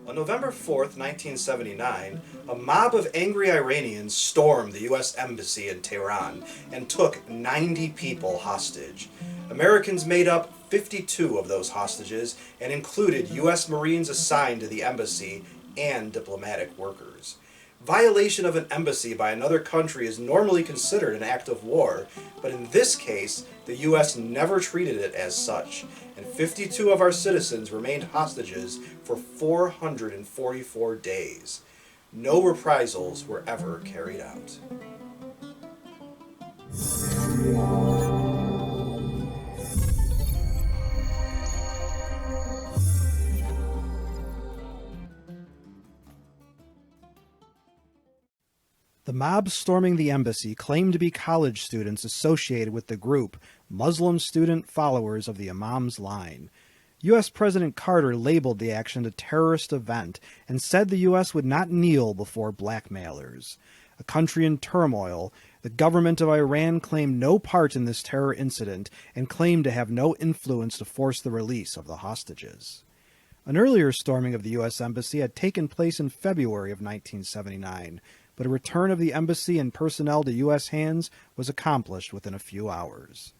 On November 4th, 1979, a mob of angry Iranians stormed the U.S. Embassy in Tehran and took 90 people hostage. Americans made up 52 of those hostages and included U.S. Marines assigned to the embassy and diplomatic workers. Violation of an embassy by another country is normally considered an act of war, but in this case, the U.S. never treated it as such, and 52 of our citizens remained hostages for 444 days. No reprisals were ever carried out. The mob storming the embassy claimed to be college students associated with the group Muslim Student Followers of the Imam's Line. U.S. President Carter labeled the action a terrorist event and said the U.S. would not kneel before blackmailers. A country in turmoil, the government of Iran claimed no part in this terror incident and claimed to have no influence to force the release of the hostages. An earlier storming of the U.S. Embassy had taken place in February of 1979, but a return of the embassy and personnel to U.S. hands was accomplished within a few hours.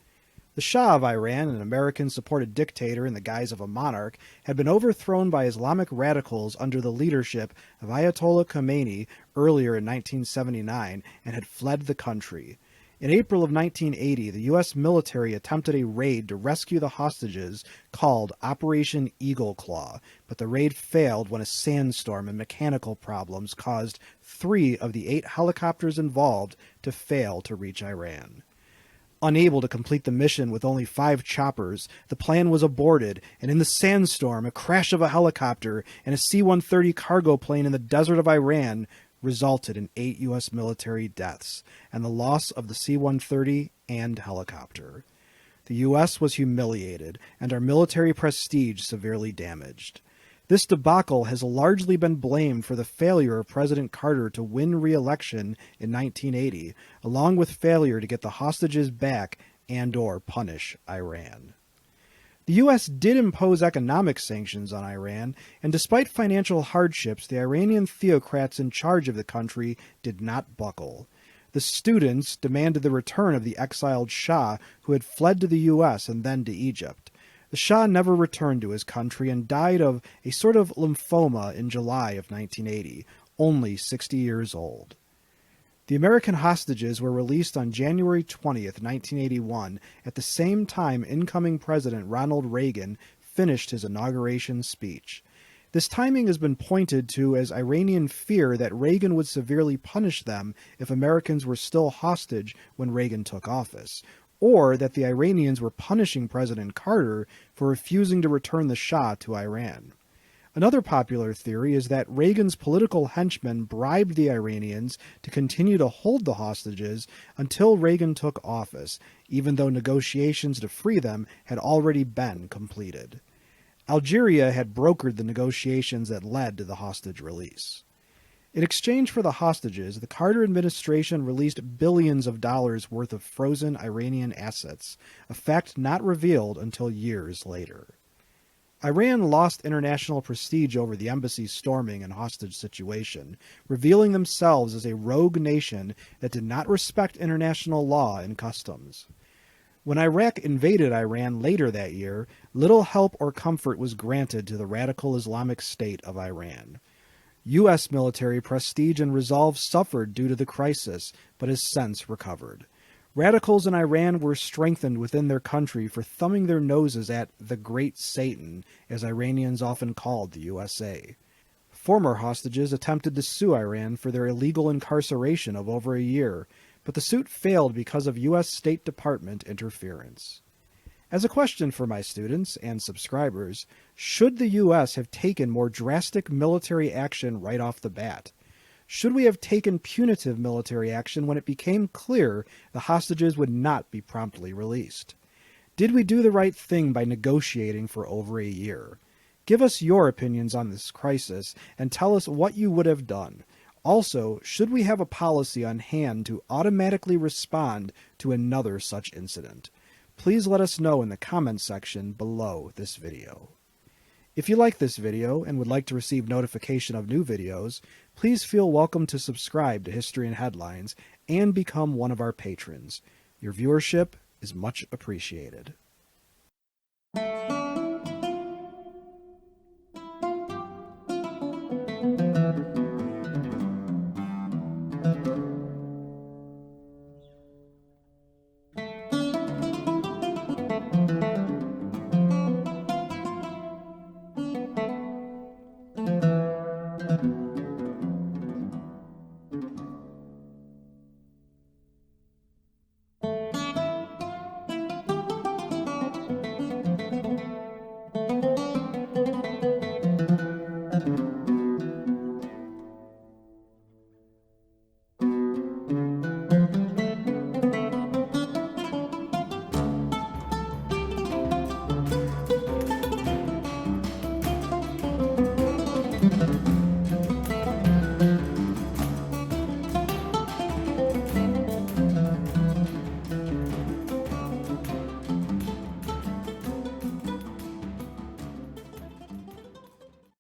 The Shah of Iran, an American-supported dictator in the guise of a monarch, had been overthrown by Islamic radicals under the leadership of Ayatollah Khomeini earlier in 1979 and had fled the country. In April of 1980, the U.S. military attempted a raid to rescue the hostages called Operation Eagle Claw, but the raid failed when a sandstorm and mechanical problems caused 3 of the 8 helicopters involved to fail to reach Iran. Unable to complete the mission with only 5 choppers, the plan was aborted, and in the sandstorm, a crash of a helicopter and a C-130 cargo plane in the desert of Iran resulted in 8 U.S. military deaths and the loss of the C-130 and helicopter. The U.S. was humiliated and our military prestige severely damaged. This debacle has largely been blamed for the failure of President Carter to win re-election in 1980, along with failure to get the hostages back and/or punish Iran. The U.S. did impose economic sanctions on Iran, and despite financial hardships, the Iranian theocrats in charge of the country did not buckle. The students demanded the return of the exiled Shah, who had fled to the U.S. and then to Egypt. The Shah never returned to his country and died of a sort of lymphoma in July of 1980, only 60 years old. The American hostages were released on January 20th, 1981, at the same time incoming President Ronald Reagan finished his inauguration speech. This timing has been pointed to as Iranian fear that Reagan would severely punish them if Americans were still hostage when Reagan took office, or that the Iranians were punishing President Carter for refusing to return the Shah to Iran. Another popular theory is that Reagan's political henchmen bribed the Iranians to continue to hold the hostages until Reagan took office, even though negotiations to free them had already been completed. Algeria had brokered the negotiations that led to the hostage release. In exchange for the hostages, the Carter administration released billions of dollars worth of frozen Iranian assets, a fact not revealed until years later. Iran lost international prestige over the embassy's storming and hostage situation, revealing themselves as a rogue nation that did not respect international law and customs. When Iraq invaded Iran later that year, little help or comfort was granted to the radical Islamic State of Iran. U.S. military prestige and resolve suffered due to the crisis, but has since recovered. Radicals in Iran were strengthened within their country for thumbing their noses at the Great Satan, as Iranians often called the USA. Former hostages attempted to sue Iran for their illegal incarceration of over a year, but the suit failed because of U.S. State Department interference. As a question for my students and subscribers, should the U.S. have taken more drastic military action right off the bat? Should we have taken punitive military action when it became clear the hostages would not be promptly released? Did we do the right thing by negotiating for over a year? Give us your opinions on this crisis and tell us what you would have done. Also, should we have a policy on hand to automatically respond to another such incident? Please let us know in the comments section below this video. If you like this video and would like to receive notification of new videos, please feel welcome to subscribe to History and Headlines and become one of our patrons. Your viewership is much appreciated.